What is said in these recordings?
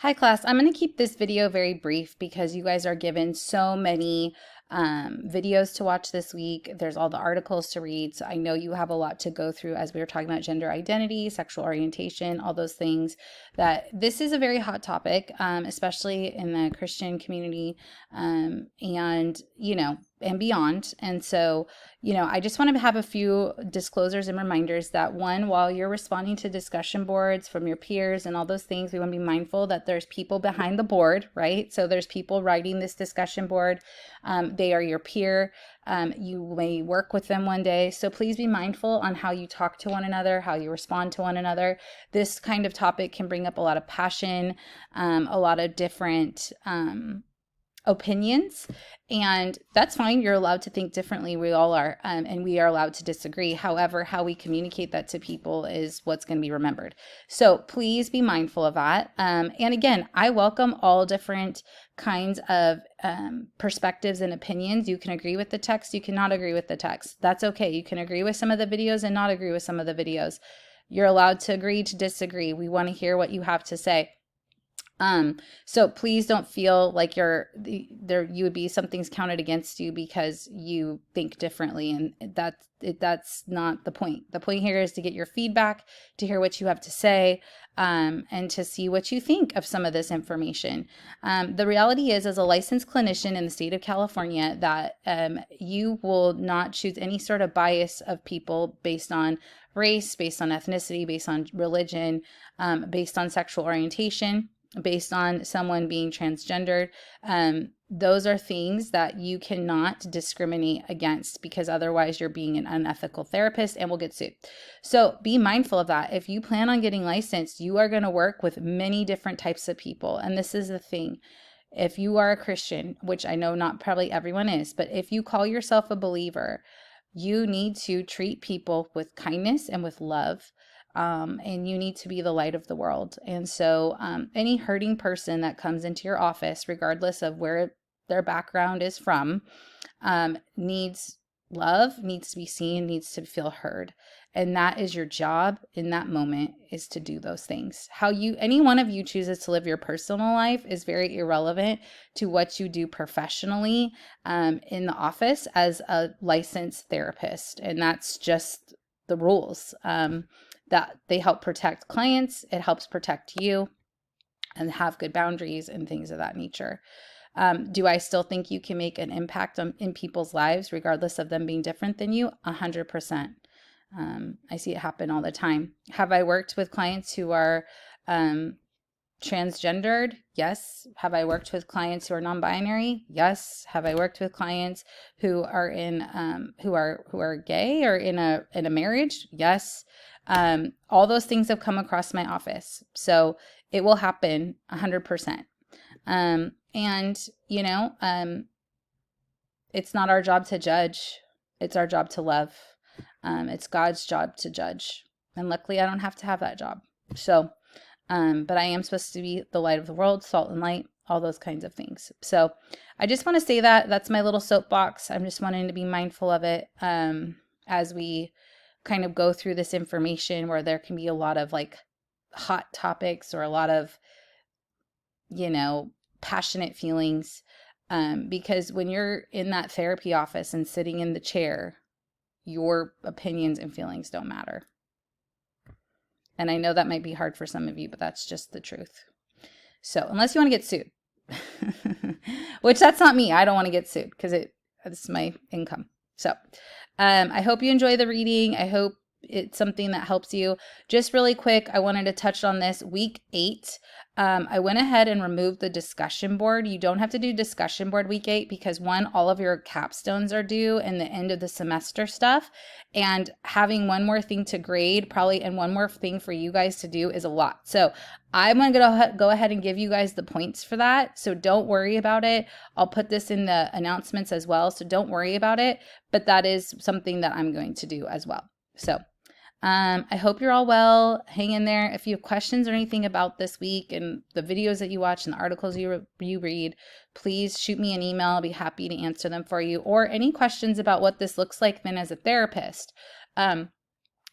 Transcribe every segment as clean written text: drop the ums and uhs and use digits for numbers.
Hi class, I'm going to keep this video very brief because you guys are given so many videos to watch this week. There's all the articles to read. So I know you have a lot to go through as we were talking about gender identity, sexual orientation, all those things. That this is a very hot topic, especially in the Christian community, and beyond. And so, I just want to have a few disclosures and reminders that one, while you're responding to discussion boards from your peers and all those things, we want to be mindful that there's people behind the board, right? So there's people writing this discussion board. They are your peer. You may work with them one day. So please be mindful on how you talk to one another, how you respond to one another. This kind of topic can bring up a lot of passion, a lot of different opinions, and that's fine. You're allowed to think differently. We all are, and we are allowed to disagree. However, how we communicate that to people is what's going to be remembered. So please be mindful of that. And again, I welcome all different kinds of perspectives and opinions. You can agree with the text. You cannot agree with the text. That's okay. You can agree with some of the videos and not agree with some of the videos. You're allowed to agree to disagree. We want to hear what you have to say. So please don't feel like you would be something's counted against you because you think differently. And that's not the point. The point here is to get your feedback, to hear what you have to say, and to see what you think of some of this information. The reality is, as a licensed clinician in the state of California, that you will not choose any sort of bias of people based on race, based on ethnicity, based on religion, based on sexual orientation, based on someone being transgendered. Those are things that you cannot discriminate against, because otherwise you're being an unethical therapist and will get sued. So be mindful of that. If you plan on getting licensed, you are going to work with many different types of people. And this is the thing. If you are a Christian, which I know not probably everyone is, but if you call yourself a believer, you need to treat people with kindness and with love. And you need to be the light of the world. And so any hurting person that comes into your office, regardless of where their background is from, needs love, needs to be seen, needs to feel heard. And that is your job in that moment, is to do those things. How any one of you chooses to live your personal life is very irrelevant to what you do professionally in the office as a licensed therapist. And that's just the rules. That they help protect clients, it helps protect you, and have good boundaries and things of that nature. Do I still think you can make an impact in people's lives regardless of them being different than you? 100%. I see it happen all the time. Have I worked with clients who are transgendered? Yes. Have I worked with clients who are non-binary? Yes. Have I worked with clients who are who are gay or in a marriage? Yes. All those things have come across my office. So it will happen 100%. It's not our job to judge. It's our job to love. It's God's job to judge. And luckily I don't have to have that job. So, but I am supposed to be the light of the world, salt and light, all those kinds of things. So I just want to say that's my little soapbox. I'm just wanting to be mindful of it, as we kind of go through this information where there can be a lot of like hot topics or a lot of, passionate feelings. Because when you're in that therapy office and sitting in the chair, your opinions and feelings don't matter. And I know that might be hard for some of you, but that's just the truth. So unless you want to get sued, which that's not me. I don't want to get sued because it's my income. So I hope you enjoy the reading. I hope it's something that helps you. Just really quick, I wanted to touch on this. Week 8, I went ahead and removed the discussion board. You don't have to do discussion board week 8 because one, all of your capstones are due and the end of the semester stuff. And having one more thing to grade probably and one more thing for you guys to do is a lot. So I'm going to go ahead and give you guys the points for that. So don't worry about it. I'll put this in the announcements as well. So don't worry about it. But that is something that I'm going to do as well. So I hope you're all well. Hang in there. If you have questions or anything about this week and the videos that you watch and the articles you read, please shoot me an email. I'll be happy to answer them for you. Or any questions about what this looks like then as a therapist.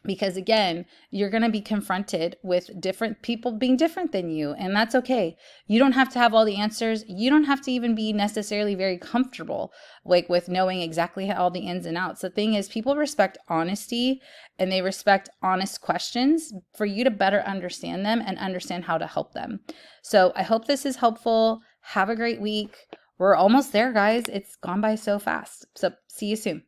Because again, you're going to be confronted with different people being different than you, and that's okay. You don't have to have all the answers. You don't have to even be necessarily very comfortable like with knowing exactly all the ins and outs. The thing is, people respect honesty and they respect honest questions for you to better understand them and understand how to help them. So I hope this is helpful. Have a great week. We're almost there, guys. It's gone by so fast. So see you soon.